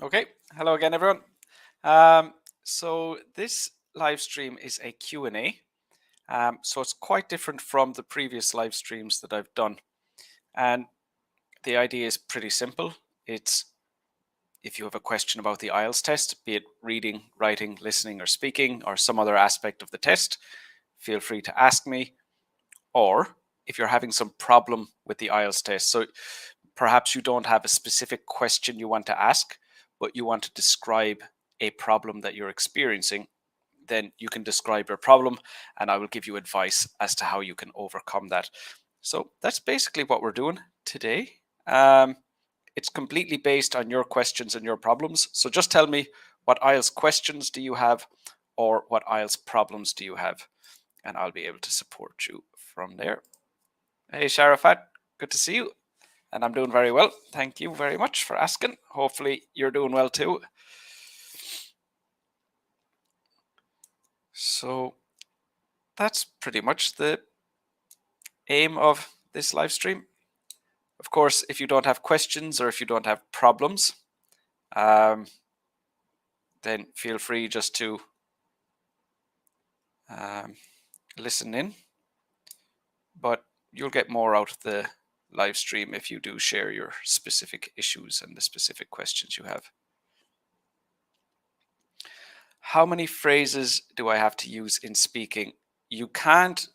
Okay, hello again, everyone. So this live stream is a Q&A. So it's quite different from the previous live streams that I've done. And the idea is pretty simple. It's if you have a question about the IELTS test, be it reading, writing, listening, or speaking, or some other aspect of the test, feel free to ask me. Or if you're having some problem with the IELTS test, so perhaps you don't have a specific question you want to ask, but you want to describe a problem that you're experiencing, then you can describe your problem and I will give you advice as to how you can overcome that. So that's basically what we're doing today. It's completely based on your questions and your problems. So just tell me, what IELTS questions do you have, or what IELTS problems do you have? And I'll be able to support you from there. Hey, Sharafat, good to see you. And I'm doing very well. Thank you very much for asking. Hopefully you're doing well too. So that's pretty much the aim of this live stream. Of course, if you don't have questions or if you don't have problems, then feel free just to listen in. But you'll get more out of the live stream if you do share your specific issues and the specific questions you have. How many phrases do I have to use in speaking? You can't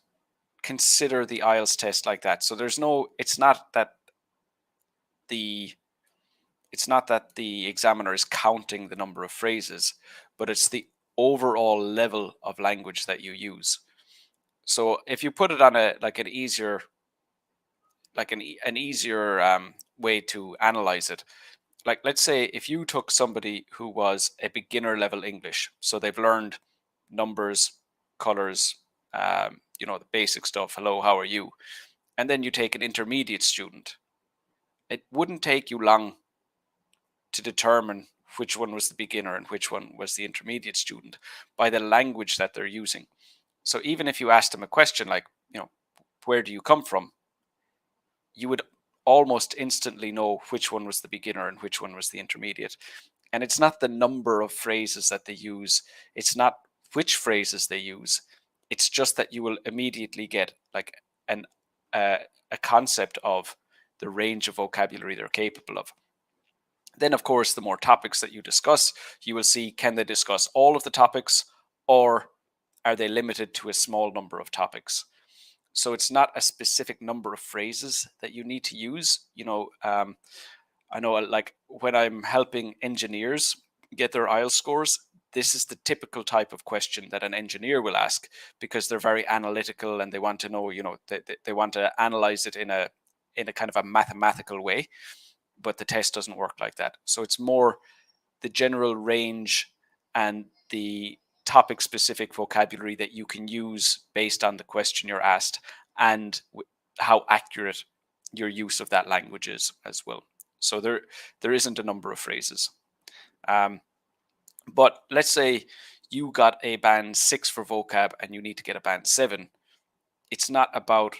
consider the IELTS test like that. So there's no, it's not that the examiner is counting the number of phrases, but it's the overall level of language that you use. So if you put it on an easier way to analyze it, like let's say if you took somebody who was a beginner level English, so they've learned numbers, colors, the basic stuff, hello, how are you? And then you take an intermediate student. It wouldn't take you long to determine which one was the beginner and which one was the intermediate student by the language that they're using. So even if you asked them a question like, where do you come from? You would almost instantly know which one was the beginner and which one was the intermediate. And it's not the number of phrases that they use. It's not which phrases they use. It's just that you will immediately get like a concept of the range of vocabulary they're capable of. Then, of course, the more topics that you discuss, you will see, can they discuss all of the topics, or are they limited to a small number of topics? So it's not a specific number of phrases that you need to use. I know like when I'm helping engineers get their IELTS scores, this is the typical type of question that an engineer will ask, because they're very analytical and they want to know, they want to analyze it in a kind of a mathematical way, but the test doesn't work like that. So it's more the general range and the topic specific vocabulary that you can use based on the question you're asked, and how accurate your use of that language is as well. So there isn't a number of phrases. But let's say you got a band 6 for vocab and you need to get a band 7. It's not about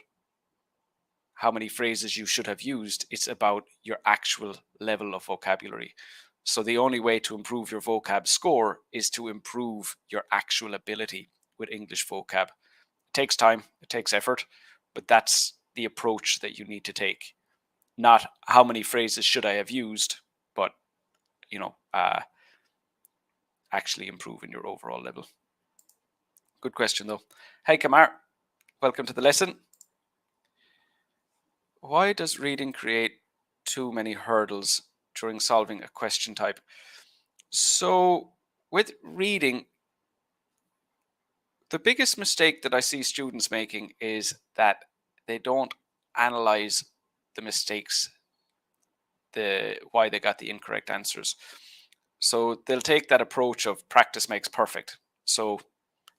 how many phrases you should have used. It's about your actual level of vocabulary. So the only way to improve your vocab score is to improve your actual ability with English vocab. It takes time, it takes effort, but that's the approach that you need to take. Not how many phrases should I have used, but actually improving your overall level. Good question though. Hey Kamar, welcome to the lesson. Why does reading create too many hurdles during solving a question type? So with reading, the biggest mistake that I see students making is that they don't analyze the mistakes, why they got the incorrect answers. So they'll take that approach of practice makes perfect. So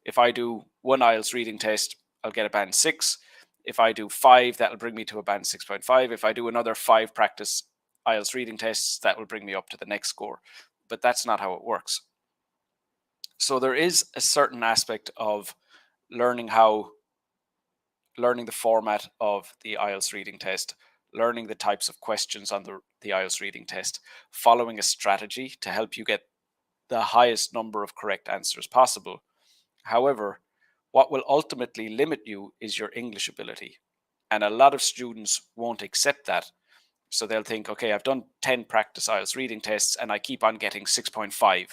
if I do one IELTS reading test, I'll get a band 6. If I do 5, that'll bring me to a band 6.5. If I do another 5 practice IELTS reading tests, that will bring me up to the next score. But that's not how it works. So there is a certain aspect of learning the format of the IELTS reading test, learning the types of questions on the IELTS reading test, following a strategy to help you get the highest number of correct answers possible. However, what will ultimately limit you is your English ability. And a lot of students won't accept that. So they'll think, okay, I've done 10 practice IELTS reading tests and I keep on getting 6.5.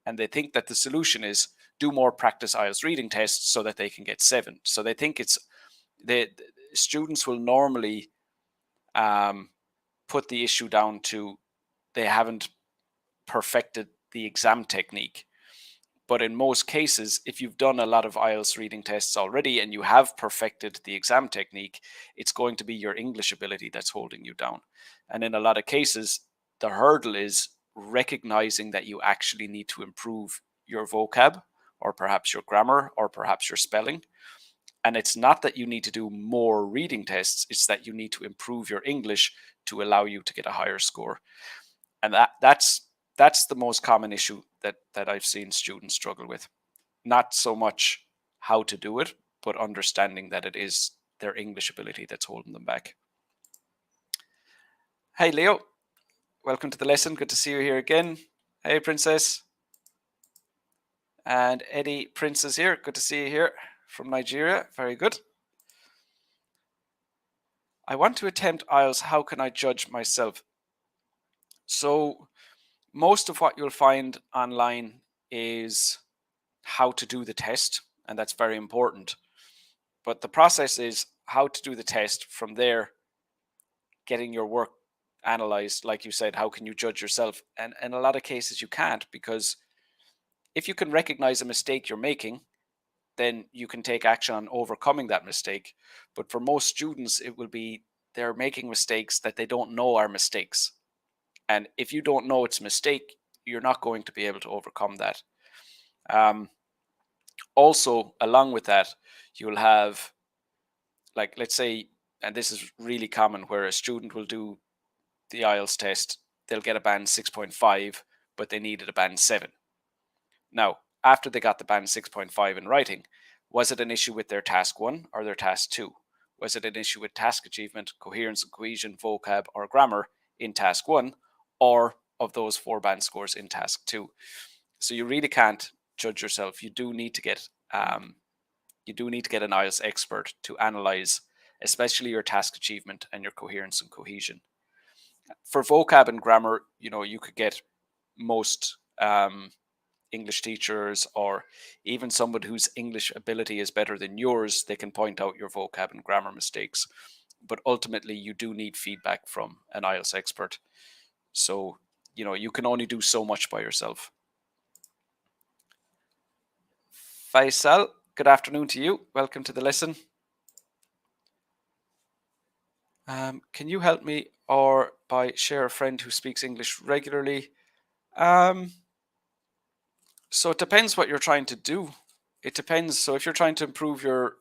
And they think that the solution is do more practice IELTS reading tests so that they can get 7. So they think the students will normally put the issue down to they haven't perfected the exam technique. But in most cases, if you've done a lot of IELTS reading tests already and you have perfected the exam technique, it's going to be your English ability that's holding you down. And in a lot of cases, the hurdle is recognizing that you actually need to improve your vocab, or perhaps your grammar, or perhaps your spelling. And it's not that you need to do more reading tests, it's that you need to improve your English to allow you to get a higher score. And that's the most common issue that I've seen students struggle with. Not so much how to do it, but understanding that it is their English ability that's holding them back. Hey, Leo. Welcome to the lesson. Good to see you here again. Hey, Princess. And Eddie Prince is here. Good to see you here from Nigeria. Very good. I want to attempt IELTS. How can I judge myself? So most of what you'll find online is how to do the test, and that's very important. But the process is how to do the test. From there, getting your work analyzed. Like you said, how can you judge yourself? And in a lot of cases, you can't, because if you can recognize a mistake you're making, then you can take action on overcoming that mistake. But for most students, it will be they're making mistakes that they don't know are mistakes. And if you don't know it's a mistake, you're not going to be able to overcome that. Also, along with that, you'll have, like, let's say, and this is really common, where a student will do the IELTS test, they'll get a band 6.5, but they needed a band 7. Now, after they got the band 6.5 in writing, was it an issue with their task 1 or their task 2? Was it an issue with task achievement, coherence and cohesion, vocab, or grammar in task 1, or of those 4 band scores in task 2? So you really can't judge yourself. You do need to get an IELTS expert to analyze, especially your task achievement and your coherence and cohesion. For vocab and grammar, you could get most English teachers, or even somebody whose English ability is better than yours, they can point out your vocab and grammar mistakes. But ultimately, you do need feedback from an IELTS expert. So, you can only do so much by yourself. Faisal, good afternoon to you. Welcome to the lesson. Can you help me or by share a friend who speaks English regularly? So it depends what you're trying to do. It depends. So if you're trying to improve your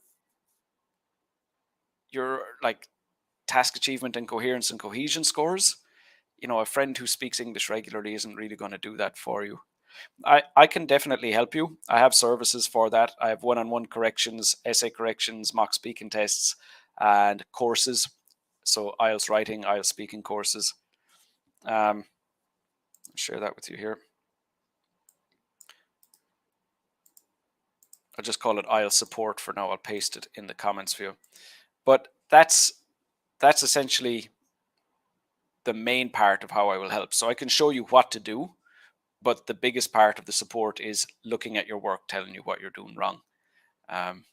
like task achievement and coherence and cohesion scores, a friend who speaks English regularly isn't really going to do that for you. I can definitely help you. I have services for that. I have one-on-one corrections, essay corrections, mock speaking tests, and courses. So IELTS writing, IELTS speaking courses. I'll share that with you here. I'll just call it IELTS support for now. I'll paste it in the comments for you. But that's essentially the main part of how I will help. So I can show you what to do, but the biggest part of the support is looking at your work, telling you what you're doing wrong. And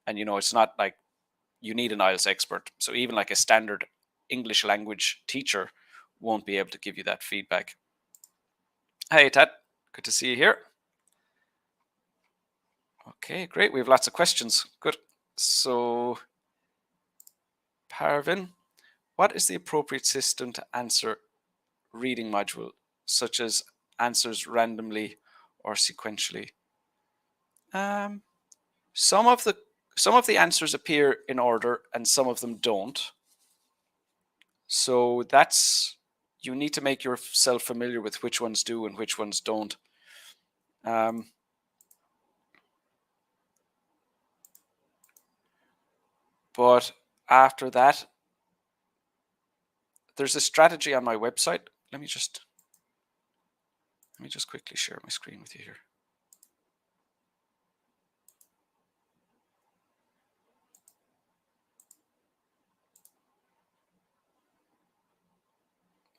it's not like you need an IELTS expert. So even like a standard English language teacher won't be able to give you that feedback. Hey, Ted. Good to see you here. Okay, great. We have lots of questions. Good. So, Parvin, what is the appropriate system to answer reading module, such as answers randomly or sequentially? Some of the answers appear in order and some of them don't. So you need to make yourself familiar with which ones do and which ones don't. But after that, there's a strategy on my website. Let me just quickly share my screen with you here.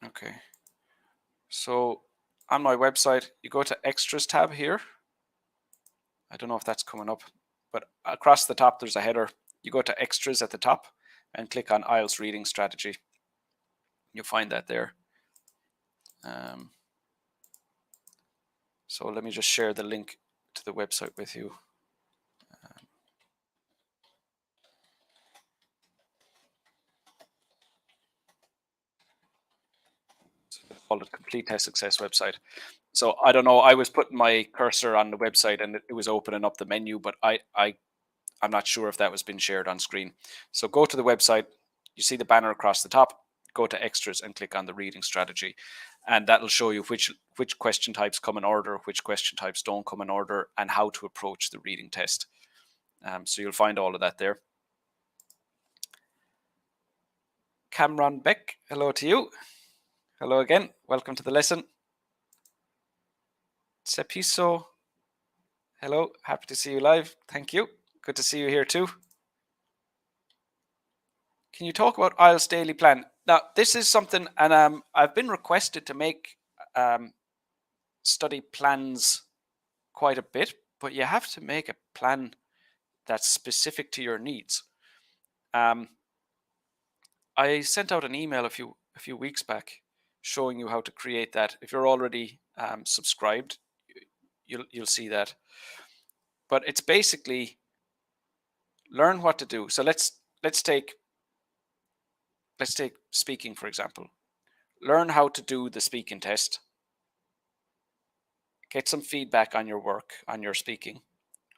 Okay. So on my website, you go to Extras tab here. I don't know if that's coming up, but across the top, there's a header. You go to Extras at the top and click on IELTS Reading Strategy. You'll find that there. So let me just share the link to the website with you. Called it Complete Test Success website. So I don't know, I was putting my cursor on the website and it was opening up the menu, but I'm not sure if that was being shared on screen. So go to the website, you see the banner across the top, go to Extras and click on the reading strategy. And that'll show you which question types come in order, which question types don't come in order, and how to approach the reading test. So you'll find all of that there. Cameron Beck, hello to you. Hello again, welcome to the lesson. Sepiso, hello, happy to see you live. Thank you. Good to see you here too. Can you talk about IELTS daily plan? Now, this is something, and I've been requested to make study plans quite a bit, but you have to make a plan that's specific to your needs. I sent out an email a few weeks back showing you how to create that. If you're already subscribed, you'll see that. But it's basically learn what to do. So let's take speaking, for example. Learn how to do the speaking test. Get some feedback on your work, on your speaking.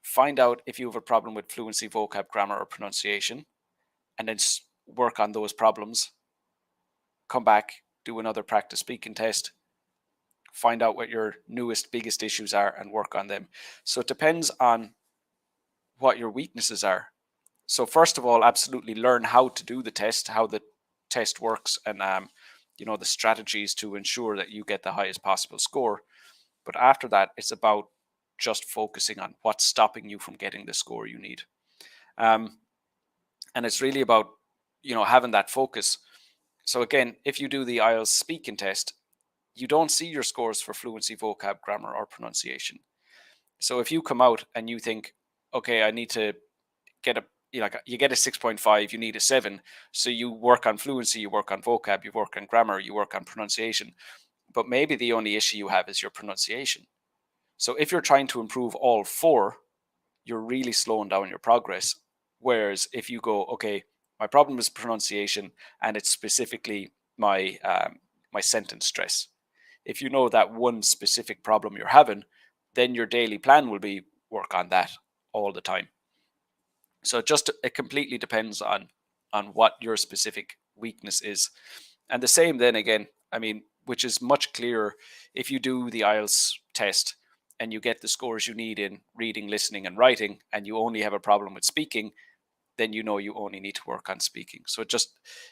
Find out if you have a problem with fluency, vocab, grammar, or pronunciation, and then work on those problems. Come back, do another practice speaking test. Find out what your newest, biggest issues are and work on them. So it depends on what your weaknesses are. So first of all, absolutely learn how to do the test, how the test works, and the strategies to ensure that you get the highest possible score. But after that, it's about just focusing on what's stopping you from getting the score you need. And it's really about, having that focus. So again, if you do the IELTS speaking test, you don't see your scores for fluency, vocab, grammar, or pronunciation. So if you come out and you think, okay, I need to get you get a 6.5, you need a 7. So you work on fluency, you work on vocab, you work on grammar, you work on pronunciation. But maybe the only issue you have is your pronunciation. So if you're trying to improve all 4, you're really slowing down your progress. Whereas if you go, okay, my problem is pronunciation and it's specifically my sentence stress. If you know that one specific problem you're having, then your daily plan will be work on that all the time. So it completely depends on what your specific weakness is. And the same then again, which is much clearer if you do the IELTS test and you get the scores you need in reading, listening, and writing, and you only have a problem with speaking, then you only need to work on speaking. So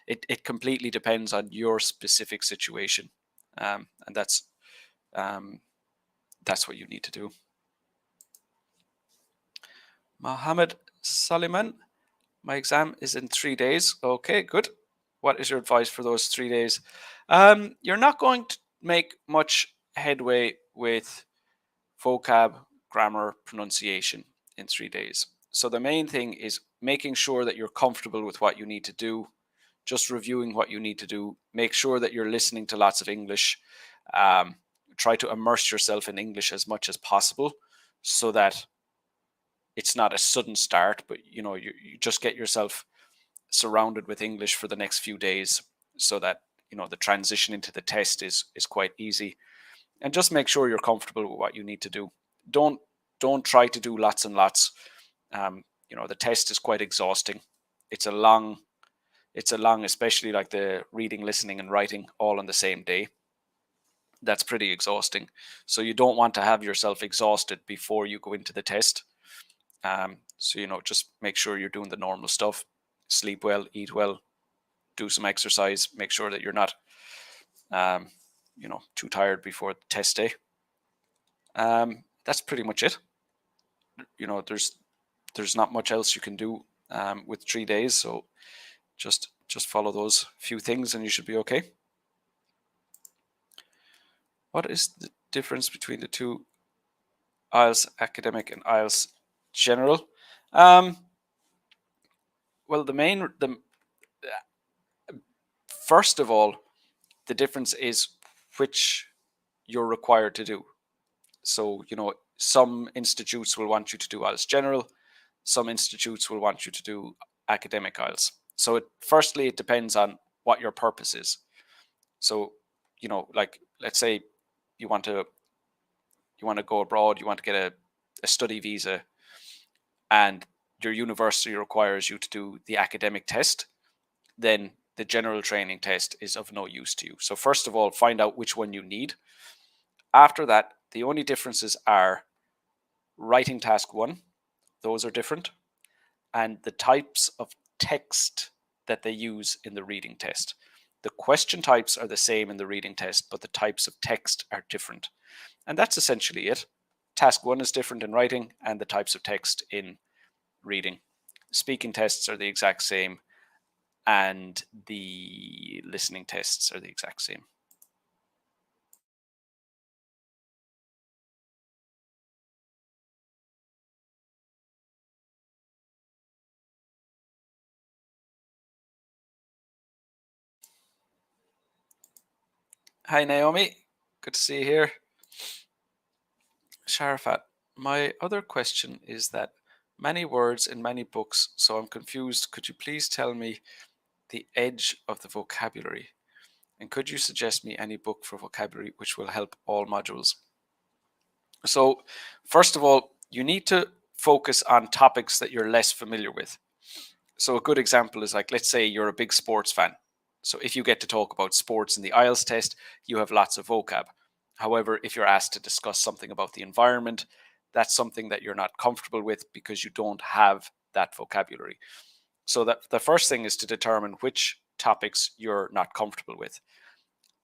it completely depends on your specific situation, and that's what you need to do. Mohammed Saliman, my exam is in 3 days. Okay, good. What is your advice for those 3 days? You're not going to make much headway with vocab, grammar, pronunciation in 3 days. So the main thing is making sure that you're comfortable with what you need to do, just reviewing what you need to do, make sure that you're listening to lots of English, try to immerse yourself in English as much as possible so that it's not a sudden start, but you just get yourself surrounded with English for the next few days so that the transition into the test is quite easy. And just make sure you're comfortable with what you need to do. Don't try to do lots and lots. The test is quite exhausting. It's a long, especially like the reading, listening, and writing all on the same day. That's pretty exhausting. So you don't want to have yourself exhausted before you go into the test. So just make sure you're doing the normal stuff. Sleep well, eat well, do some exercise, make sure that you're not too tired before the test day. That's pretty much it. There's not much else you can do with 3 days, so just follow those few things and you should be okay. What is the difference between the two, IELTS Academic and IELTS General? Well, first of all, the difference is which you're required to do. So, some institutes will want you to do IELTS General, some institutes will want you to do Academic IELTS. So firstly, it depends on what your purpose is. So, like, let's say you want to go abroad, you want to get a study visa, and your university requires you to do the academic test, then the general training test is of no use to you. So first of all, find out which one you need. After that, the only differences are writing task 1, those are different, and the types of text that they use in the reading test. The question types are the same in the reading test, but the types of text are different. And that's essentially it. Task 1 is different in writing, and the types of text in reading. Speaking tests are the exact same, and the listening tests are the exact same. Hi, Naomi. Good to see you here. Sharafat, my other question is that many words in many books, so I'm confused. Could you please tell me the edge of the vocabulary? And could you suggest me any book for vocabulary which will help all modules? So, first of all, you need to focus on topics that you're less familiar with. So a good example is, like, let's say you're a big sports fan. So if you get to talk about sports in the IELTS test, you have lots of vocab. However, if you're asked to discuss something about the environment, that's something that you're not comfortable with because you don't have that vocabulary. So that the first thing is to determine which topics you're not comfortable with.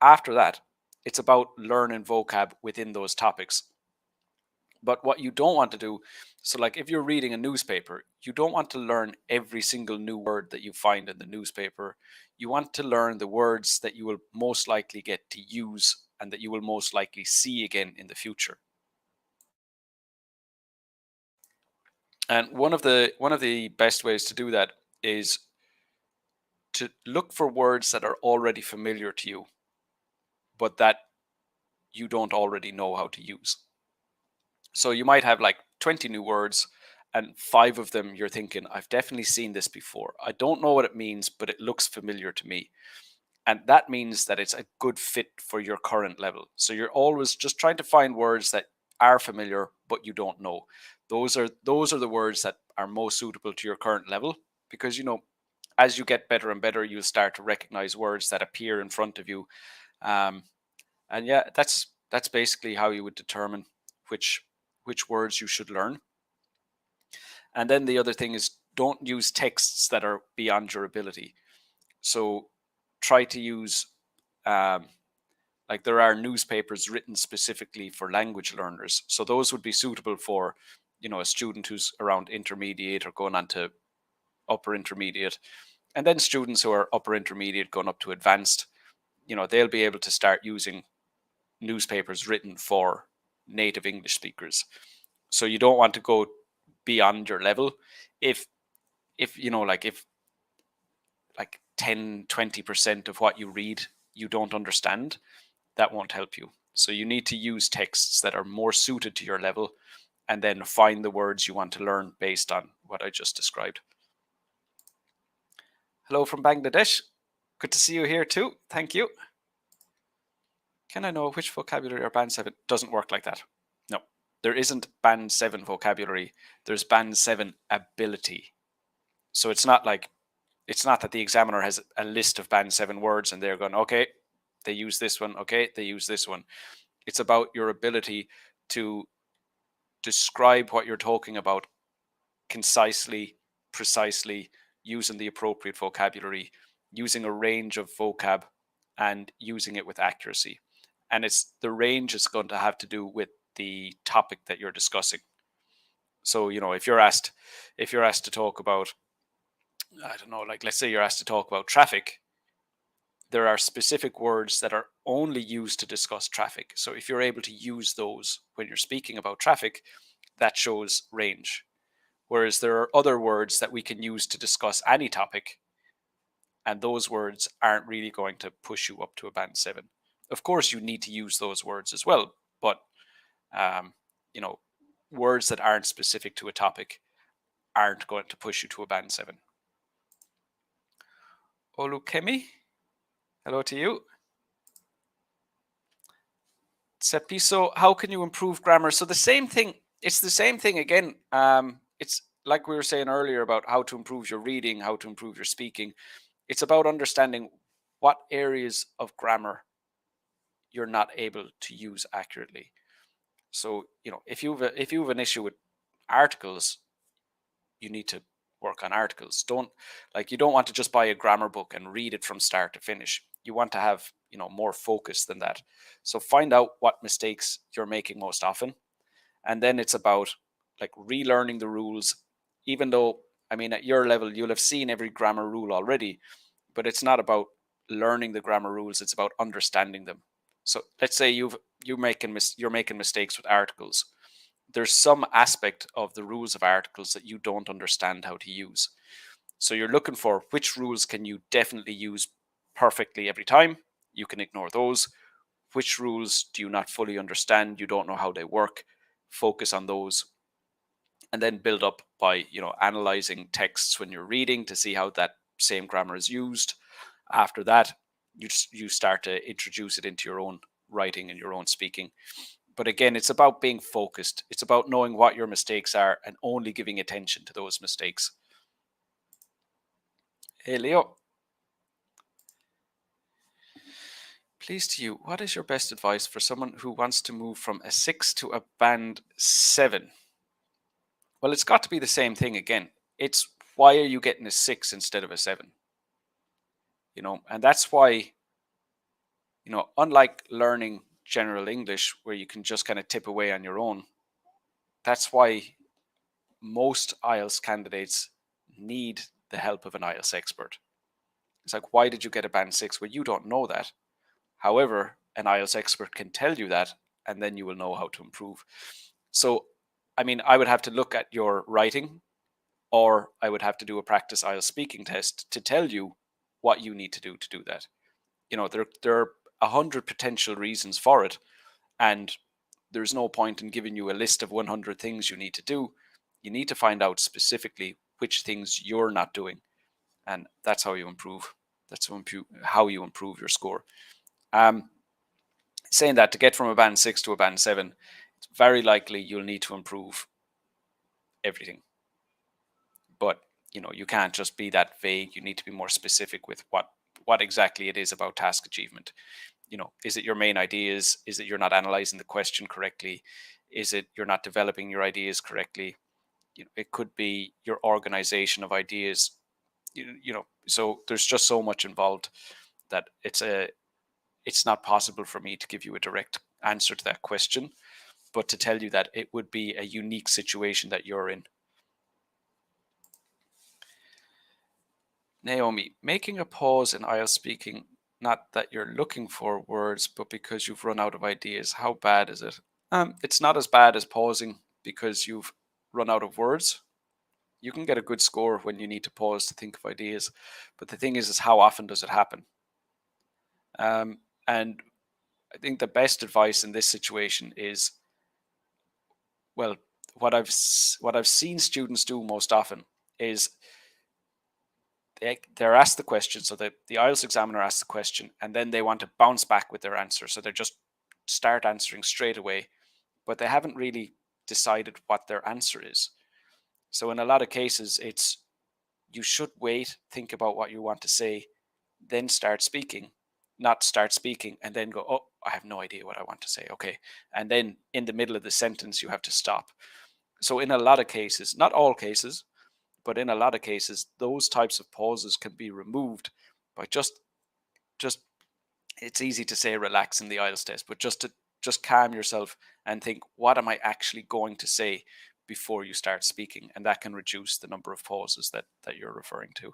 After that, it's about learning vocab within those topics. But what you don't want to do, so like if you're reading a newspaper, you don't want to learn every single new word that you find in the newspaper. You want to learn the words that you will most likely get to use and that you will most likely see again in the future. And one of the best ways to do that is to look for words that are already familiar to you, but that you don't already know how to use. So you might have like 20 new words, and 5 of them you're thinking, I've definitely seen this before. I don't know what it means, but it looks familiar to me. And that means that it's a good fit for your current level. So you're always just trying to find words that are familiar, but you don't know. Those are the words that are most suitable to your current level, because as you get better and better, you'll start to recognize words that appear in front of you. And yeah, that's basically how you would determine which words you should learn. And then the other thing is, don't use texts that are beyond your ability. So try to use, like, there are newspapers written specifically for language learners. So those would be suitable for, a student who's around intermediate or going on to upper intermediate. And then students who are upper intermediate going up to advanced, they'll be able to start using newspapers written for native English speakers. So you don't want to go beyond your level. If like 10-20% of what you read you don't understand, that won't help you. So you need to use texts that are more suited to your level, and then find the words you want to learn based on what I just described. Hello from Bangladesh. Good to see you here too. Thank you. Can I know which vocabulary are band 7? Doesn't work like that. No, there isn't band 7 vocabulary. There's band 7 ability. So it's not that the examiner has a list of band 7 words and they're going, okay, they use this one, okay, they use this one. It's about your ability to describe what you're talking about concisely, precisely, using the appropriate vocabulary using a range of vocab and using it with accuracy. And it's the range is going to have to do with the topic that you're discussing. So, if you're asked to talk about, I don't know, like let's say you're asked to talk about traffic, there are specific words that are only used to discuss traffic. So if you're able to use those when you're speaking about traffic, that shows range. Whereas there are other words that we can use to discuss any topic, and those words aren't really going to push you up to a band 7. Of course, you need to use those words as well, but um, words that aren't specific to a topic aren't going to push you to a band 7. Olukemi, hello to you. Sepiso, how can you improve grammar? So the same thing, it's the same thing again. It's like we were saying earlier about how to improve your reading, how to improve your speaking. It's about understanding what areas of grammar you're not able to use accurately. So, if you have an issue with articles, you need to work on articles. You don't want to just buy a grammar book and read it from start to finish. You want to have, more focus than that. So find out what mistakes you're making most often. And then it's about like relearning the rules, even though, at your level, you'll have seen every grammar rule already, but it's not about learning the grammar rules. It's about understanding them. So let's say you're making mistakes with articles. There's some aspect of the rules of articles that you don't understand how to use. So you're looking for which rules can you definitely use perfectly every time. You can ignore those. Which rules do you not fully understand? You don't know how they work. Focus on those. And then build up by, analyzing texts when you're reading to see how that same grammar is used. After that, you start to introduce it into your own writing and your own speaking. But again, it's about being focused. It's about knowing what your mistakes are and only giving attention to those mistakes. Hey, Leo. Please to you, what is your best advice for someone who wants to move from a 6 to a band 7? Well, it's got to be the same thing again. It's why are you getting a 6 instead of a 7? And that's why, unlike learning general English where you can just kind of tip away on your own, that's why most IELTS candidates need the help of an IELTS expert. It's like, why did you get a band 6? Well, you don't know that. However, an IELTS expert can tell you that, and then you will know how to improve. So, I would have to look at your writing, or I would have to do a practice IELTS speaking test to tell you what you need to do that. There are 100 potential reasons for it, and there's no point in giving you a list of 100 things you need to do. You need to find out specifically which things you're not doing, and that's how you improve. That's how you improve your score. Saying that, to get from a band 6 to a band 7, it's very likely you'll need to improve everything. But you can't just be that vague. You need to be more specific with what exactly it is about task achievement. Is it your main ideas? Is it you're not analyzing the question correctly? Is it you're not developing your ideas correctly? It could be your organization of ideas. So there's just so much involved that it's not possible for me to give you a direct answer to that question, but to tell you that it would be a unique situation that you're in. Naomi, making a pause in IELTS speaking, not that you're looking for words, but because you've run out of ideas. How bad is it? It's not as bad as pausing because you've run out of words. You can get a good score when you need to pause to think of ideas. But the thing is how often does it happen? And I think the best advice in this situation is, well, what I've seen students do most often is they're asked the question, so the IELTS examiner asks the question, and then they want to bounce back with their answer. So they just start answering straight away, but they haven't really decided what their answer is. So in a lot of cases, it's you should wait, think about what you want to say, then start speaking, not start speaking and then go, oh, I have no idea what I want to say. Okay. And then in the middle of the sentence, you have to stop. So in a lot of cases, not all cases, but in a lot of cases, those types of pauses can be removed But just it's easy to say relax in the IELTS test, but just calm yourself and think, what am I actually going to say before you start speaking? And that can reduce the number of pauses that you're referring to.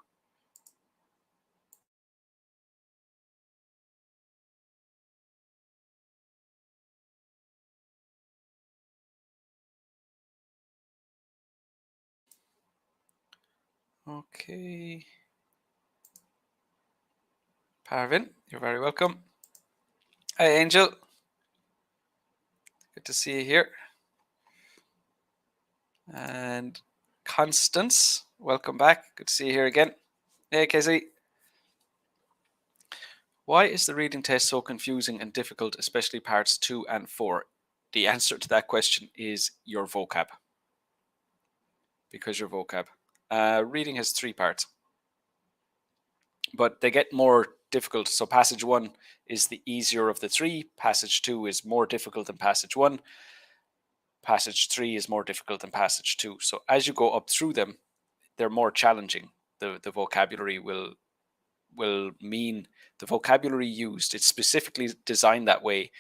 Okay. Parvin, you're very welcome. Hi, Angel. Good to see you here. And Constance, welcome back. Good to see you here again. Hey, Casey. Why is the reading test so confusing and difficult, especially parts 2 and 4? The answer to that question is your vocab. Because your vocab. Reading has 3 parts, but they get more difficult. So passage 1 is the easier of the 3. Passage 2 is more difficult than passage 1. Passage 3 is more difficult than passage 2. So as you go up through them, they're more challenging. The vocabulary will mean the vocabulary used. It's specifically designed that way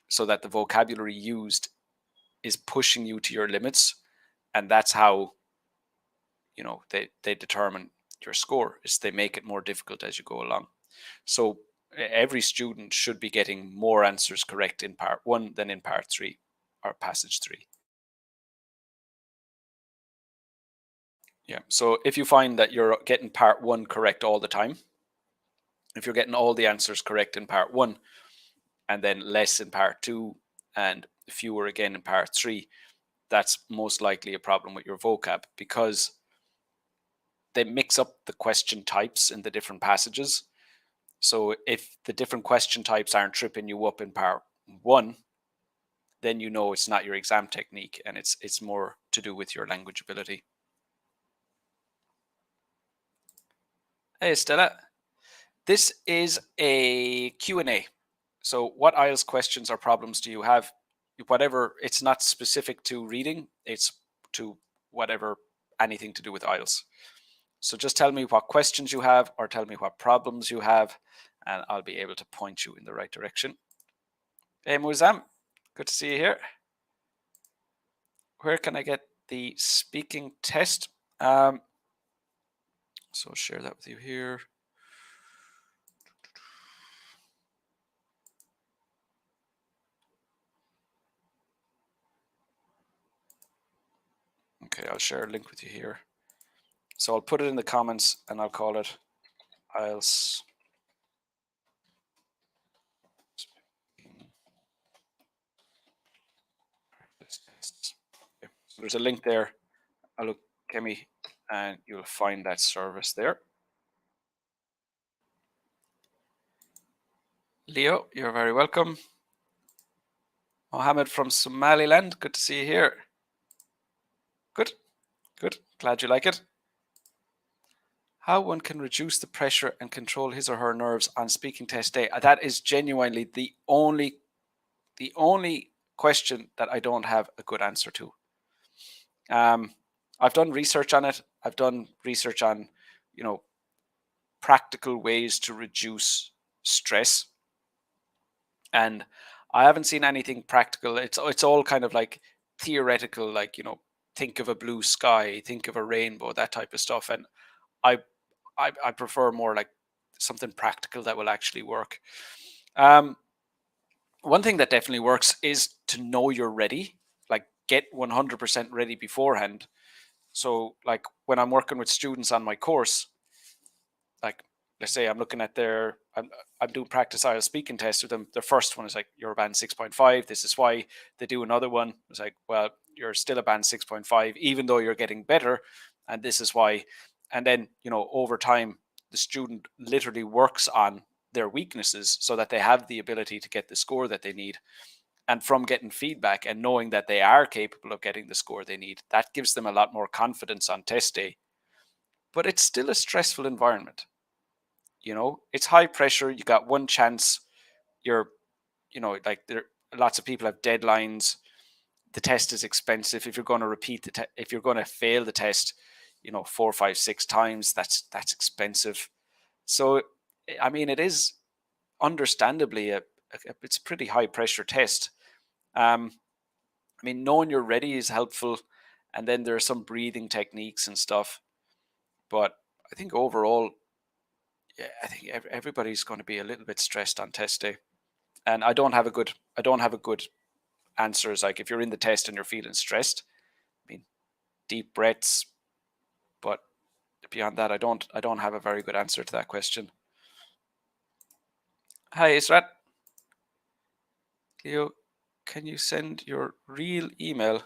so that the vocabulary used is pushing you to your limits, and that's how they determine your score. Is they make it more difficult as you go along. So every student should be getting more answers correct in part 1 than in part 3 or passage 3. Yeah. So if you find that you're getting part 1 correct all the time, if you're getting all the answers correct in part 1 and then less in part 2 and fewer again in part 3, that's most likely a problem with your vocab, because they mix up the question types in the different passages. So if the different question types aren't tripping you up in part 1, then you know it's not your exam technique, and it's more to do with your language ability. Hey, Stella. This is a Q&A. So what IELTS questions or problems do you have? Whatever, it's not specific to reading, it's to whatever, anything to do with IELTS. So just tell me what questions you have or tell me what problems you have, and I'll be able to point you in the right direction. Hey, Muzam, good to see you here. Where can I get the speaking test? So I'll share that with you here. Okay, I'll share a link with you here. So I'll put it in the comments and I'll call it IELTS Okay, so there's a link there. I'll look, Kemi, and you'll find that service there. Leo, you're very welcome. Mohammed from Somaliland, good to see you here. Good, good. Glad you like it. How one can reduce the pressure and control his or her nerves on speaking test day. That is genuinely the only question that I don't have a good answer to. I've done research on it. I've done research on, practical ways to reduce stress, and I haven't seen anything practical. It's all kind of like theoretical, like, think of a blue sky, think of a rainbow, that type of stuff. And I prefer more like something practical that will actually work. One thing that definitely works is to know you're ready, like get 100% ready beforehand. So like when I'm working with students on my course, like let's say I'm looking at I'm doing practice IELTS speaking tests with them. The first one is like, you're a band 6.5. This is why. They do another one. It's like, well, you're still a band 6.5, even though you're getting better. And this is why. And then, over time, the student literally works on their weaknesses so that they have the ability to get the score that they need. And from getting feedback and knowing that they are capable of getting the score they need, that gives them a lot more confidence on test day. But it's still a stressful environment. It's high pressure. You got one chance. You're, like lots of people have deadlines. The test is expensive. If you're going to if you're going to fail the test, 4, 5, 6 times, that's expensive. So I mean, it is understandably it's a pretty high pressure test. I mean, knowing you're ready is helpful, and then there are some breathing techniques and stuff. But I think overall, yeah, I think everybody's going to be a little bit stressed on test day, and I don't have a good answers. Like if you're in the test and you're feeling stressed, I mean, deep breaths. But beyond that, I don't have a very good answer to that question. Hi, Israt. Leo, can you send your real email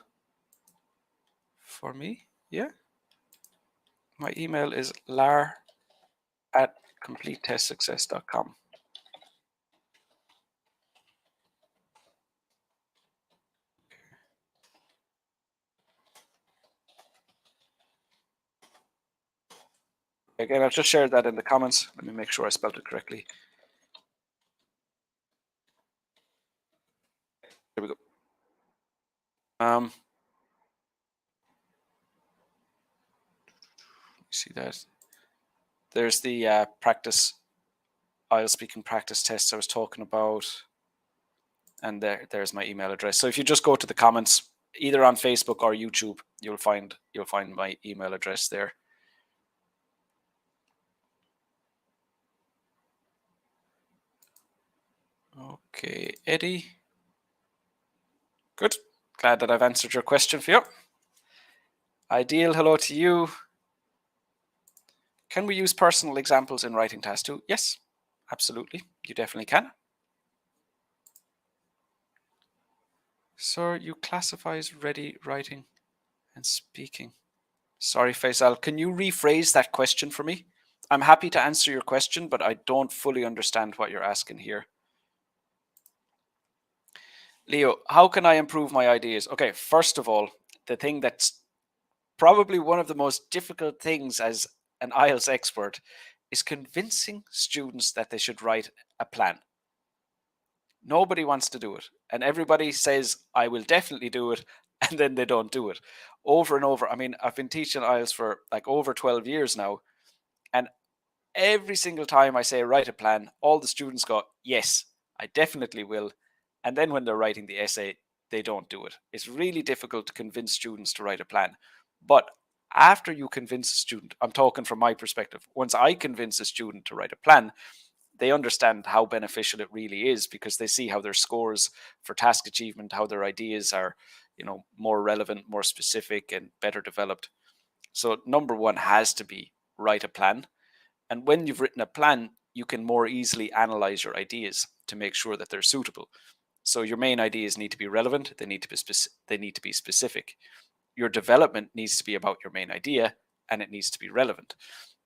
for me? Yeah. My email is lar@completetestsuccess.com. Again, I've just shared that in the comments. Let me make sure I spelled it correctly. There we go. See that? There's the practice IELTS speaking practice tests I was talking about, and there's my email address. So if you just go to the comments, either on Facebook or YouTube, you'll find my email address there. Okay, Eddie. Good. Glad that I've answered your question for you. Ideal, hello to you. Can we use personal examples in writing task 2? Yes, absolutely. You definitely can. Sir, you classify as ready, writing, and speaking. Sorry, Faisal. Can you rephrase that question for me? I'm happy to answer your question, but I don't fully understand what you're asking here. Leo, how can I improve my ideas? Okay, first of all, the thing that's probably one of the most difficult things as an IELTS expert is convincing students that they should write a plan. Nobody wants to do it. And everybody says, I will definitely do it. And then they don't do it over and over. I mean, I've been teaching IELTS for like over 12 years now. And every single time I say write a plan, all the students go, yes, I definitely will. And then when they're writing the essay, they don't do it. It's really difficult to convince students to write a plan. But after you convince a student, I'm talking from my perspective, once I convince a student to write a plan, they understand how beneficial it really is because they see how their scores for task achievement, how their ideas are, more relevant, more specific, and better developed. So number one has to be write a plan. And when you've written a plan, you can more easily analyze your ideas to make sure that they're suitable. So your main ideas need to be relevant. They need to be they need to be specific. Your development needs to be about your main idea, and it needs to be relevant.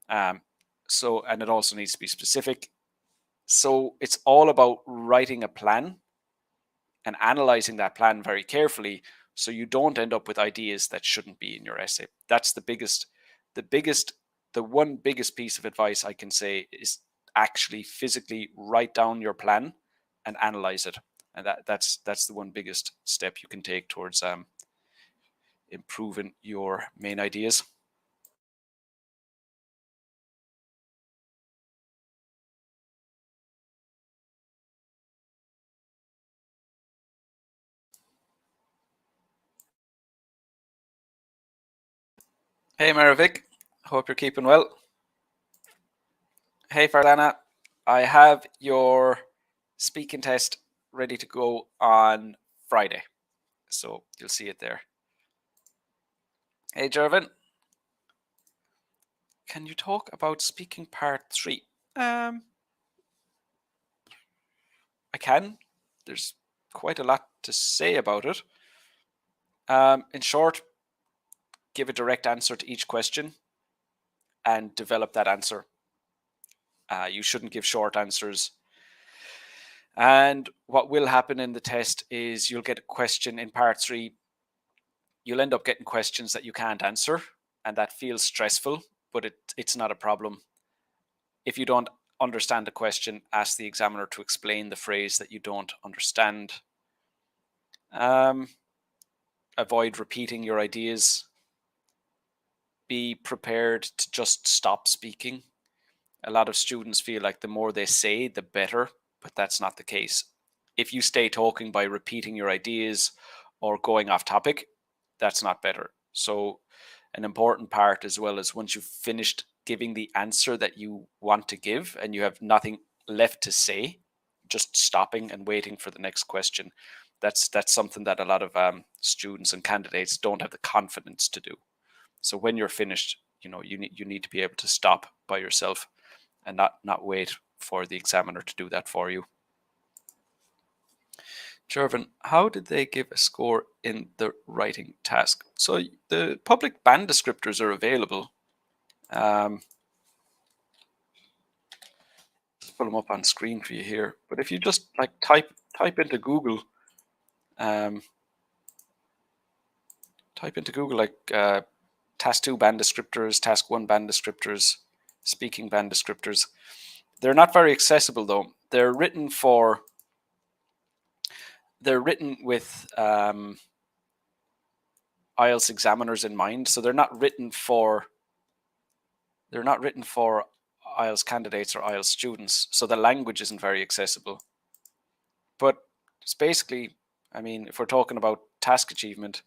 And it also needs to be specific. So it's all about writing a plan and analyzing that plan very carefully so you don't end up with ideas that shouldn't be in your essay. That's the one biggest piece of advice I can say is actually physically write down your plan and analyze it. And that's the one biggest step you can take towards improving your main ideas. Hey Maravik, hope you're keeping well. Hey Fardana, I have your speaking test ready to go on Friday, so you'll see it there. Hey Jervin, can you talk about speaking part 3? I can. There's quite a lot to say about it. In short, give a direct answer to each question and develop that answer. You shouldn't give short answers. And what will happen in the test is you'll get a question in part 3. You'll end up getting questions that you can't answer, and that feels stressful, but it's not a problem. If you don't understand the question, ask the examiner to explain the phrase that you don't understand. Avoid repeating your ideas. Be prepared to just stop speaking. A lot of students feel like the more they say, the better, but that's not the case. If you stay talking by repeating your ideas or going off topic, that's not better. So, an important part as well is once you've finished giving the answer that you want to give and you have nothing left to say, just stopping and waiting for the next question. That's something that a lot of students and candidates don't have the confidence to do. So when you're finished, you need to be able to stop by yourself and not wait for the examiner to do that for you. Jervin, how did they give a score in the writing task? So the public band descriptors are available. Just pull them up on screen for you here. But if you just like type into Google, like task 2 band descriptors, task 1 band descriptors, speaking band descriptors. They're not very accessible though. They're written with IELTS examiners in mind, so they're not written for IELTS candidates or IELTS students. So the language isn't very accessible. But it's basically, I mean, if we're talking about task achievement,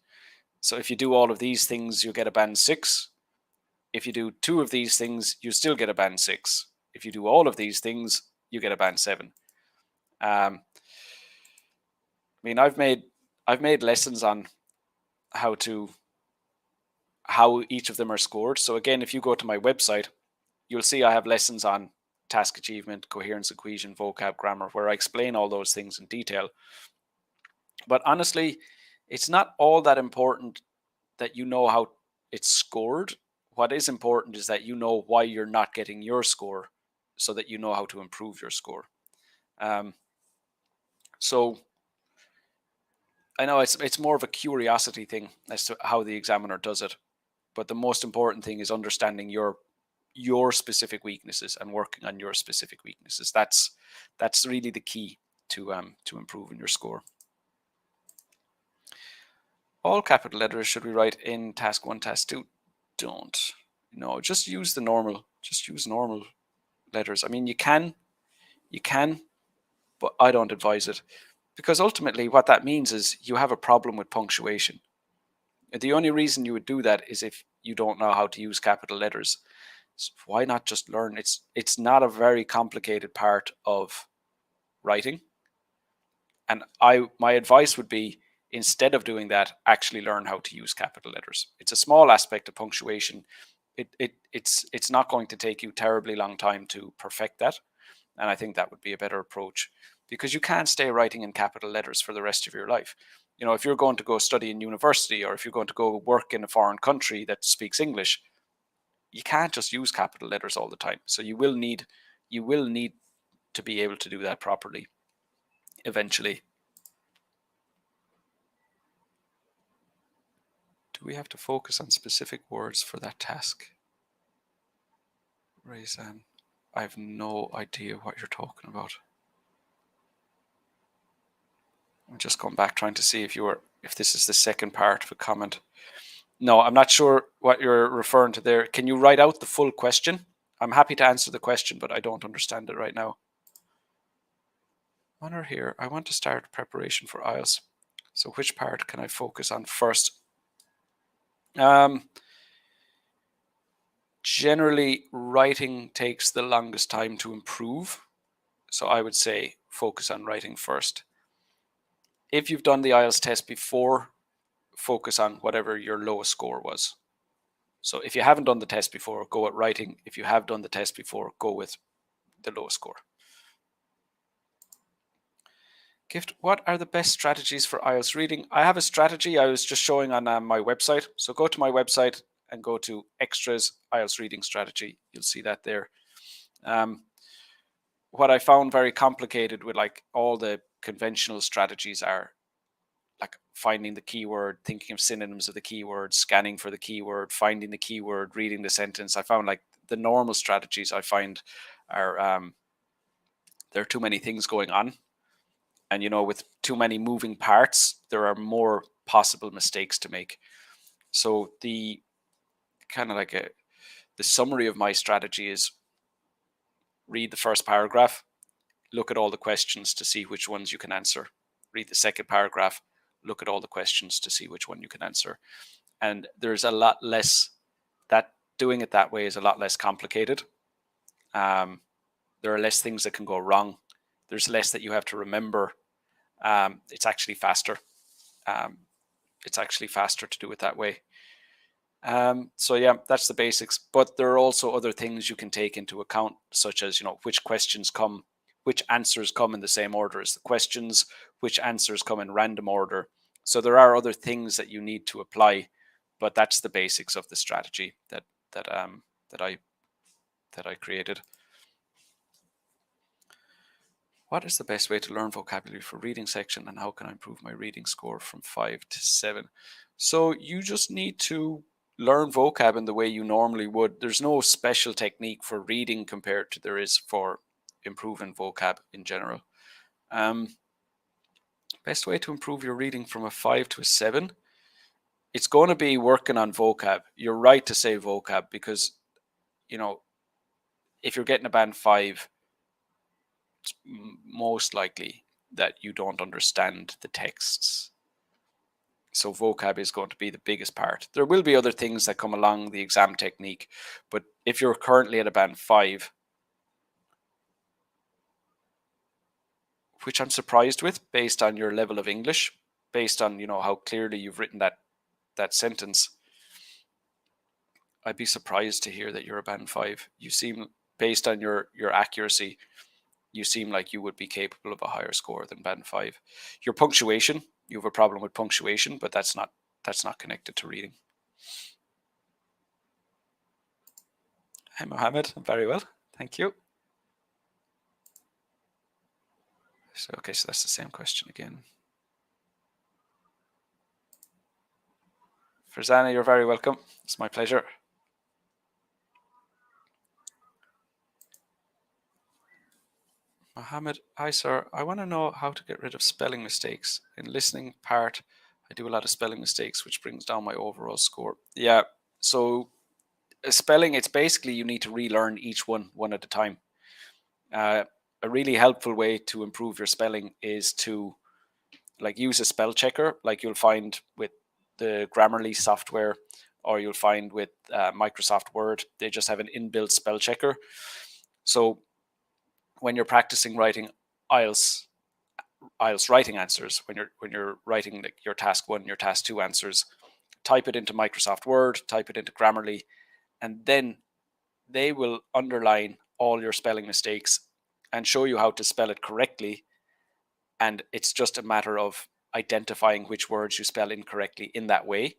so if you do all of these things, you get a band 6. If you do 2 of these things, you still get a band 6. If you do all of these things, you get a band 7. I mean, I've made lessons on how each of them are scored. So again, if you go to my website, you'll see I have lessons on task achievement, coherence and cohesion, vocab, grammar, where I explain all those things in detail. But honestly, it's not all that important that you know how it's scored. What is important is that you know why you're not getting your score, so that you know how to improve your score. So I know it's more of a curiosity thing as to how the examiner does it, but the most important thing is understanding your specific weaknesses and working on your specific weaknesses. That's really the key to improving your score. All capital letters should we write in task 1, task 2? Don't. No, just use normal letters. I mean, you can, but I don't advise it, because ultimately what that means is you have a problem with punctuation. The only reason you would do that is if you don't know how to use capital letters. So why not just learn? It's not a very complicated part of writing. And my advice would be, instead of doing that, actually learn how to use capital letters. It's a small aspect of punctuation. It's not going to take you terribly long time to perfect that. And I think that would be a better approach, because you can't stay writing in capital letters for the rest of your life. If you're going to go study in university, or if you're going to go work in a foreign country that speaks English, you can't just use capital letters all the time. So you will need to be able to do that properly eventually. Do we have to focus on specific words for that task? Raizan, I have no idea what you're talking about. I'm just going back trying to see if this is the second part of a comment. No, I'm not sure what you're referring to there. Can you write out the full question? I'm happy to answer the question, but I don't understand it right now. Honor here, I want to start preparation for IELTS. So which part can I focus on first? Generally, writing takes the longest time to improve. So I would say focus on writing first. If you've done the IELTS test before, focus on whatever your lowest score was. So if you haven't done the test before, go at writing. If you have done the test before, go with the lowest score. Gift, what are the best strategies for IELTS reading? I have a strategy I was just showing on my website. So go to my website and go to Extras IELTS Reading Strategy. You'll see that there. What I found very complicated with like all the conventional strategies are like finding the keyword, thinking of synonyms of the keyword, scanning for the keyword, finding the keyword, reading the sentence. I found like the normal strategies I find are there are too many things going on. And with too many moving parts, there are more possible mistakes to make. So the kind of like the summary of my strategy is read the first paragraph, look at all the questions to see which ones you can answer. Read the second paragraph, look at all the questions to see which one you can answer. And there's a lot less, that doing it that way is a lot less complicated. There are less things that can go wrong. There's less that you have to remember. It's actually faster. It's actually faster to do it that way. So yeah, that's the basics. But there are also other things you can take into account, such as, which answers come in the same order as the questions, which answers come in random order. So there are other things that you need to apply, but that's the basics of the strategy that I created. What is the best way to learn vocabulary for reading section, and how can I improve my reading score from 5 to 7? So you just need to learn vocab in the way you normally would. There's no special technique for reading compared to there is for improving vocab in general. Best way to improve your reading from a 5 to a 7? It's going to be working on vocab. You're right to say vocab because, if you're getting a band 5, it's most likely that you don't understand the texts. So vocab is going to be the biggest part. There will be other things that come along the exam technique, but if you're currently at a band 5, which I'm surprised with based on your level of English, based on how clearly you've written that sentence, I'd be surprised to hear that you're a band 5. You seem, based on your accuracy, you seem like you would be capable of a higher score than band 5. Your punctuation, you have a problem with punctuation, but that's not connected to reading. Hi, Mohammed. Very well. Thank you. So that's the same question again. Farzana, you're very welcome. It's my pleasure. Mohammed, hi sir. I want to know how to get rid of spelling mistakes. In listening part, I do a lot of spelling mistakes, which brings down my overall score. Yeah, so spelling, it's basically you need to relearn each one at a time. A really helpful way to improve your spelling is to use a spell checker, like you'll find with the Grammarly software, or you'll find with Microsoft Word. They just have an inbuilt spell checker. So when you're practicing writing IELTS writing answers, when you're writing your task 1, your task 2 answers, type it into Microsoft Word, type it into Grammarly, and then they will underline all your spelling mistakes and show you how to spell it correctly. And it's just a matter of identifying which words you spell incorrectly in that way,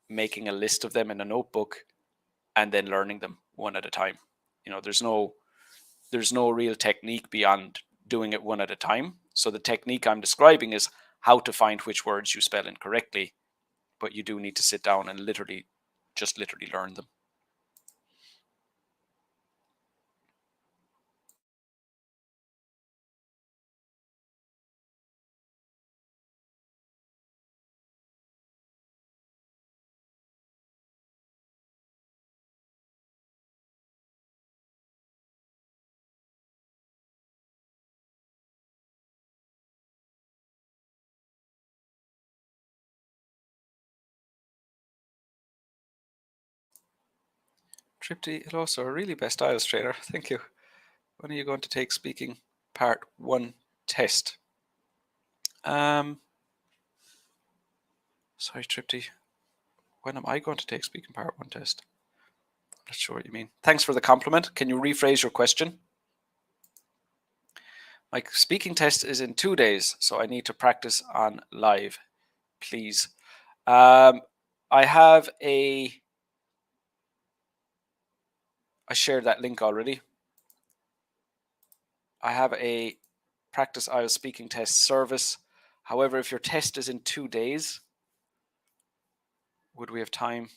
making a list of them in a notebook, and then learning them one at a time. There's no real technique beyond doing it one at a time. So the technique I'm describing is how to find which words you spell incorrectly, but you do need to sit down and literally learn them. Tripty, hello sir, really best IELTS trainer, thank you. When are you going to take speaking part 1 test? Sorry Tripty, when am I going to take speaking part 1 test? I'm not sure what you mean. Thanks for the compliment. Can you rephrase your question? My speaking test is in 2 days, so I need to practice on live, please. I shared that link already. I have a practice IELTS speaking test service. However, if your test is in 2 days, would we have time?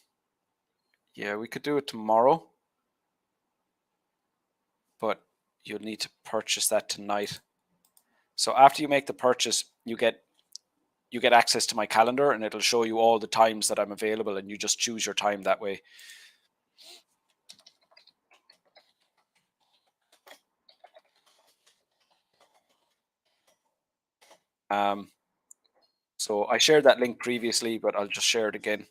Yeah, we could do it tomorrow, but you'll need to purchase that tonight. So after you make the purchase, you get access to my calendar, and it'll show you all the times that I'm available, and you just choose your time that way. So I shared that link previously, but I'll just share it again.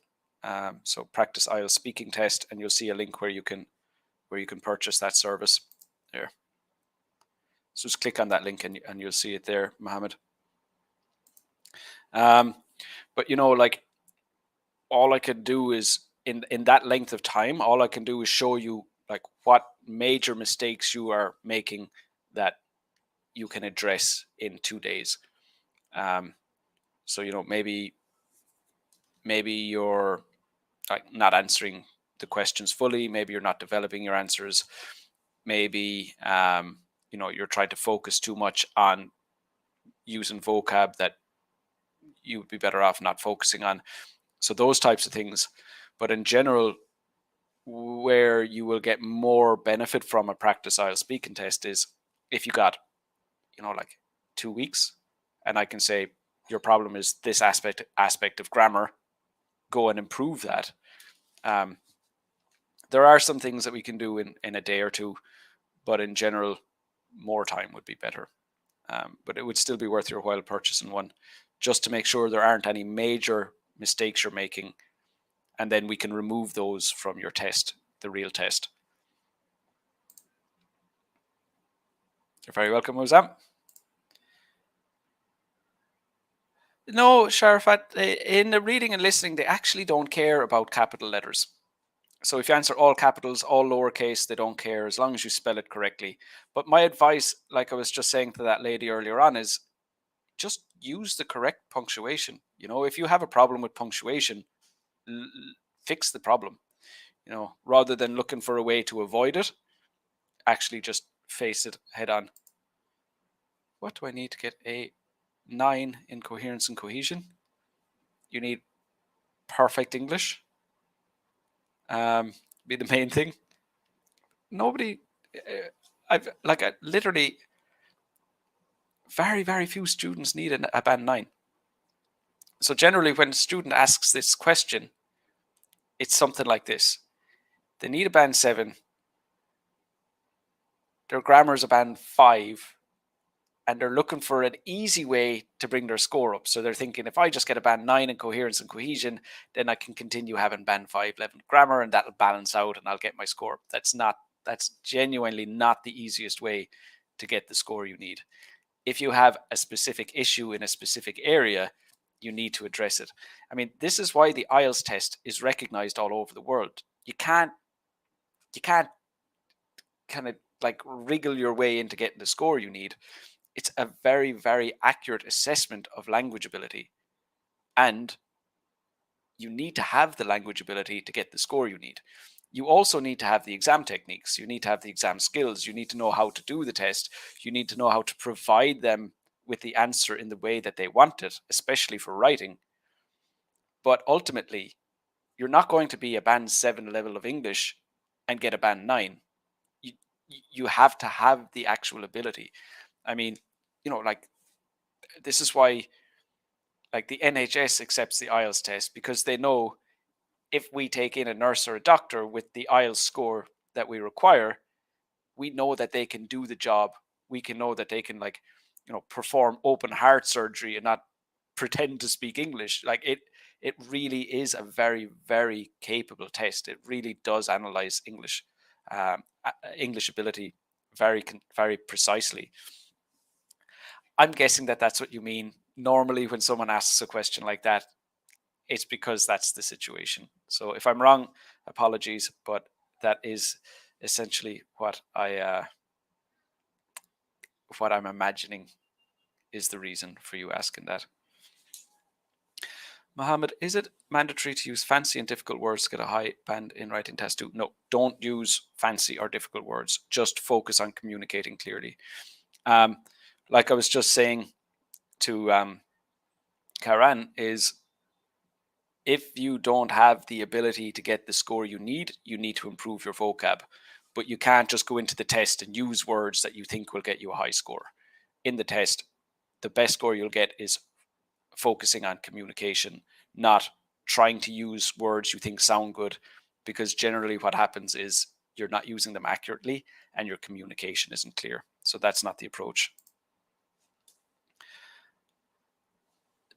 So practice IELTS speaking test, and you'll see a link where you can purchase that service there. So just click on that link and you'll see it there, Mohammed. But like, all I can do is in that length of time, all I can do is show you like what major mistakes you are making that you can address in 2 days. So maybe you're like not answering the questions fully. Maybe you're not developing your answers. Maybe you're trying to focus too much on using vocab that you would be better off not focusing on. So those types of things. But in general, where you will get more benefit from a practice IELTS speaking test is if you got like 2 weeks, and I can say your problem is this aspect of grammar, go and improve that. There are some things that we can do in a day or two, but in general, more time would be better. But it would still be worth your while purchasing one, just to make sure there aren't any major mistakes you're making, and then we can remove those from your test, the real test. You're very welcome, Muzam. No, Sharafat, in the reading and listening, they actually don't care about capital letters. So if you answer all capitals, all lowercase, they don't care as long as you spell it correctly. But my advice, like I was just saying to that lady earlier on, is just use the correct punctuation. If you have a problem with punctuation, fix the problem. Rather than looking for a way to avoid it, actually just face it head on. What do I need to get a 9 in coherence and cohesion? You need perfect English. Be the main thing. Nobody, literally, very, very few students need a band 9. So generally when a student asks this question, it's something like this. They need a band 7. Their grammar is a band 5. And they're looking for an easy way to bring their score up. So they're thinking, if I just get a band 9 in coherence and cohesion, then I can continue having band 5 level grammar, and that'll balance out and I'll get my score. That's genuinely not the easiest way to get the score you need. If you have a specific issue in a specific area, you need to address it. I mean, this is why the IELTS test is recognized all over the world. You can't kind of like wriggle your way into getting the score you need. It's a very, very accurate assessment of language ability. And you need to have the language ability to get the score you need. You also need to have the exam techniques. You need to have the exam skills. You need to know how to do the test. You need to know how to provide them with the answer in the way that they want it, especially for writing. But ultimately, you're not going to be a band 7 level of English and get a band 9. You have to have the actual ability. I mean, like, this is why, like, the NHS accepts the IELTS test, because they know if we take in a nurse or a doctor with the IELTS score that we require, we know that they can do the job. We can know that they can, like, perform open heart surgery and not pretend to speak English. Like, it really is a very, very capable test. It really does analyze English ability very, very precisely. I'm guessing that that's what you mean. Normally, when someone asks a question like that, it's because that's the situation. So if I'm wrong, apologies, but that is essentially what I'm imagining is the reason for you asking that. Mohammed, is it mandatory to use fancy and difficult words to get a high band in writing test 2? No, don't use fancy or difficult words. Just focus on communicating clearly. Like I was just saying to Karan, is if you don't have the ability to get the score you need to improve your vocab. But you can't just go into the test and use words that you think will get you a high score. In the test, the best score you'll get is focusing on communication, not trying to use words you think sound good, because generally what happens is you're not using them accurately and your communication isn't clear. So that's not the approach.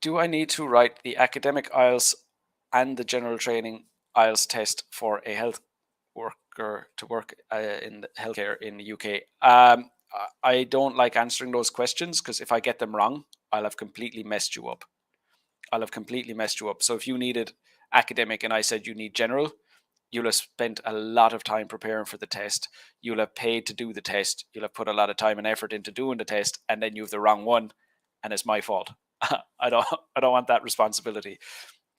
Do I need to write the academic IELTS and the general training IELTS test for a health worker to work in the healthcare in the UK? I don't like answering those questions because if I get them wrong, I'll have completely messed you up. So if you needed academic and I said you need general, you'll have spent a lot of time preparing for the test. You'll have paid to do the test. You'll have put a lot of time and effort into doing the test, and then you have the wrong one, and it's my fault. I don't want that responsibility.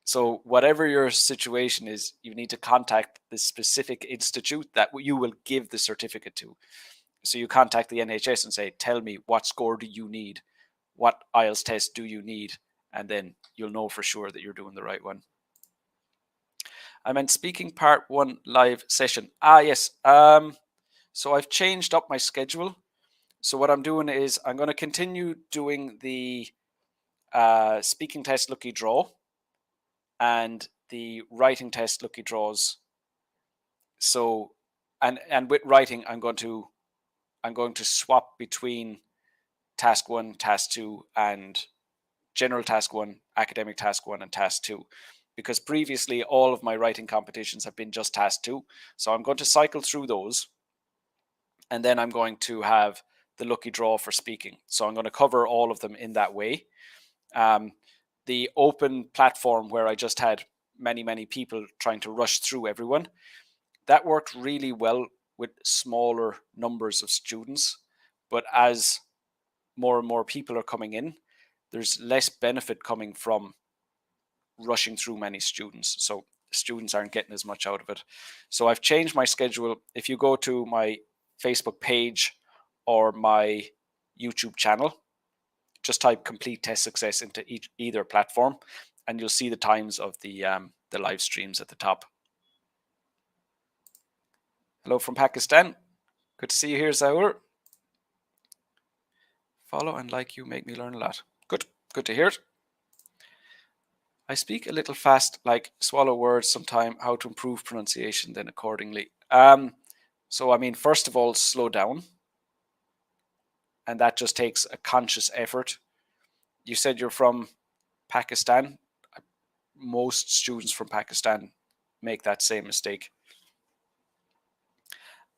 So whatever your situation is, you need to contact the specific institute that you will give the certificate to. So you contact the NHS and say, tell me, what score do you need? What IELTS test do you need? And then you'll know for sure that you're doing the right one. I meant speaking part 1 live session. Yes. So I've changed up my schedule. So what I'm doing is I'm going to continue doing the speaking test lucky draw and the writing test lucky draws. So and with writing I'm going to swap between task 1, task 2 and general task 1, academic task 1 and task 2, because previously all of my writing competitions have been just task 2. So I'm going to cycle through those, and then I'm going to have the lucky draw for speaking. So I'm going to cover all of them in that way. The open platform where I just had many people trying to rush through everyone, that worked really well with smaller numbers of students. But as more and more people are coming in, there's less benefit coming from rushing through many students. So students aren't getting as much out of it. So I've changed my schedule. If you go to my Facebook page or my YouTube channel, just type complete test success into either platform and you'll see the times of the live streams at the top. Hello from Pakistan. Good to see you here, Zaur. Follow and like you make me learn a lot. Good to hear it. I speak a little fast, like swallow words sometime, how to improve pronunciation then accordingly. So I mean, first of all, slow down. And that just takes a conscious effort. You said you're from Pakistan. Most students from Pakistan make that same mistake.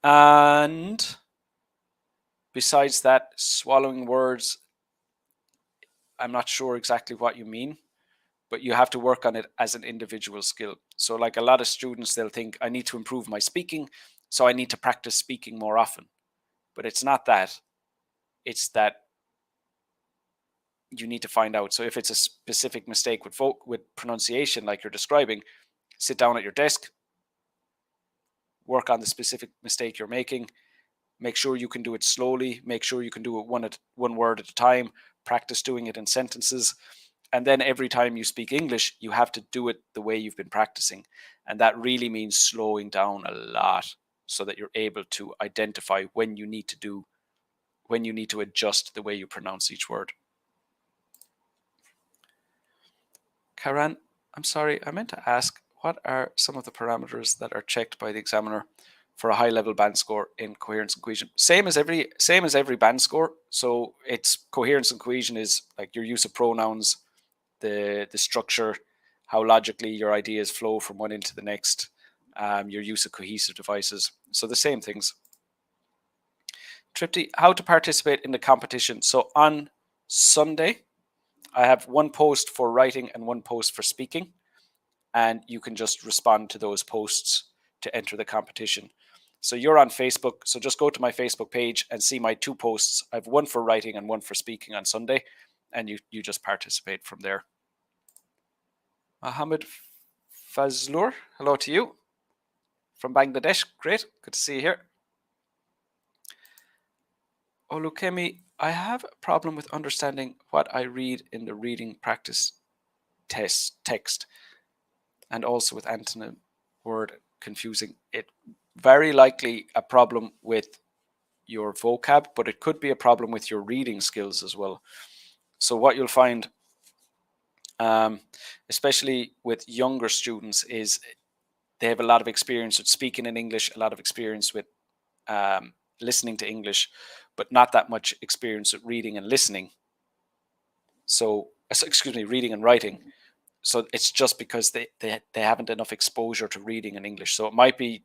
And besides that, swallowing words, I'm not sure exactly what you mean, but you have to work on it as an individual skill. So like a lot of students, they'll think, I need to improve my speaking, so I need to practice speaking more often. But it's not that. It's that you need to find out. So if it's a specific mistake with pronunciation, like you're describing, sit down at your desk, work on the specific mistake you're making, make sure you can do it slowly, make sure you can do it one word at a time, practice doing it in sentences. And then every time you speak English, you have to do it the way you've been practicing. And that really means slowing down a lot so that you're able to identify when you need to adjust the way you pronounce each word. Karan, I'm sorry, I meant to ask, what are some of the parameters that are checked by the examiner for a high-level band score in coherence and cohesion? Same as every band score. So it's coherence and cohesion is like your use of pronouns, the structure, how logically your ideas flow from one into the next, your use of cohesive devices. So the same things. Tripti, how to participate in the competition. So on Sunday, I have one post for writing and one post for speaking, and you can just respond to those posts to enter the competition. So you're on Facebook, so just go to my Facebook page and see my 2 posts. I have one for writing and one for speaking on Sunday, and you just participate from there. Mohammed Fazlur, hello to you from Bangladesh. Great, good to see you here. Olukemi, I have a problem with understanding what I read in the reading practice text, and also with antonym word confusing. It very likely a problem with your vocab, but it could be a problem with your reading skills as well. So what you'll find, especially with younger students, is they have a lot of experience with speaking in English, a lot of experience with listening to English, but not that much experience with reading and listening. So excuse me, reading and writing. So it's just because they haven't enough exposure to reading in English. So it might be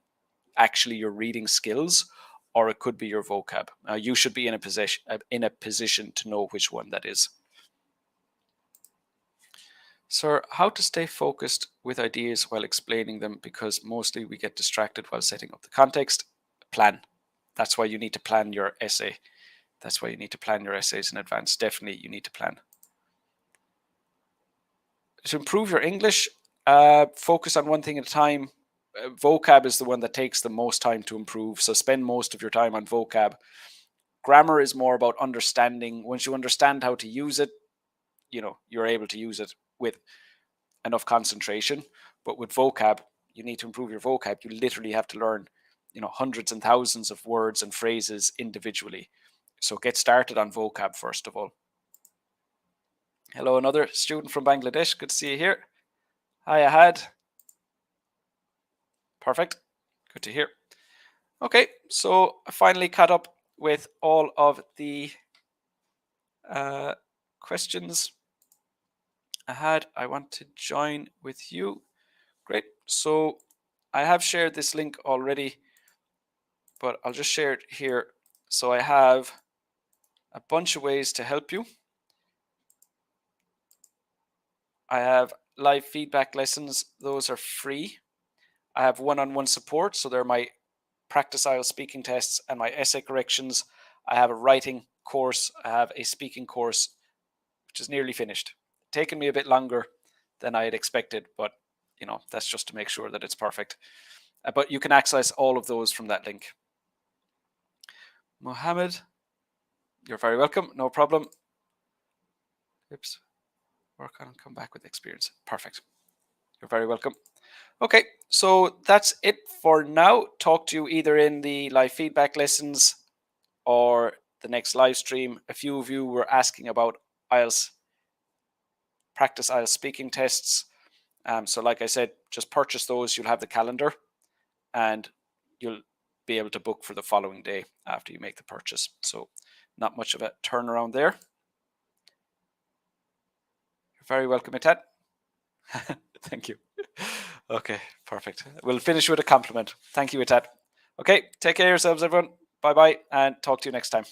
actually your reading skills, or it could be your vocab. You should be in a position to know which one that is. Sir, how to stay focused with ideas while explaining them, because mostly we get distracted while setting up the context. Plan. That's why you need to plan your essay. That's why you need to plan your essays in advance. Definitely you need to plan. To improve your English, focus on one thing at a time. Vocab is the one that takes the most time to improve, so spend most of your time on vocab. Grammar is more about understanding. Once you understand how to use it, you're able to use it with enough concentration. But with vocab, you need to improve your vocab. You literally have to learn, hundreds and thousands of words and phrases individually. So get started on vocab first of all. Hello, another student from Bangladesh. Good to see you here. Hi, Ahad. Perfect. Good to hear. Okay, so I finally caught up with all of the questions I had. I want to join with you. Great. So I have shared this link already, but I'll just share it here. So I have a bunch of ways to help you. I have live feedback lessons. Those are free. I have one-on-one support. So they're my practice IELTS speaking tests and my essay corrections. I have a writing course. I have a speaking course, which is nearly finished. Taken me a bit longer than I had expected, but that's just to make sure that it's perfect. But you can access all of those from that link. Mohammed, you're very welcome. No problem. Oops. Work on and come back with experience. Perfect. You're very welcome. Okay, so that's it for now. Talk to you either in the live feedback lessons or the next live stream. A few of you were asking about IELTS, practice IELTS speaking tests. So like I said, just purchase those. You'll have the calendar and you'll be able to book for the following day after you make the purchase. So not much of a turnaround there. You're very welcome, Itat. Thank you. Okay, perfect. We'll finish with a compliment. Thank you, Itat. Okay, take care of yourselves, everyone. Bye-bye, and talk to you next time.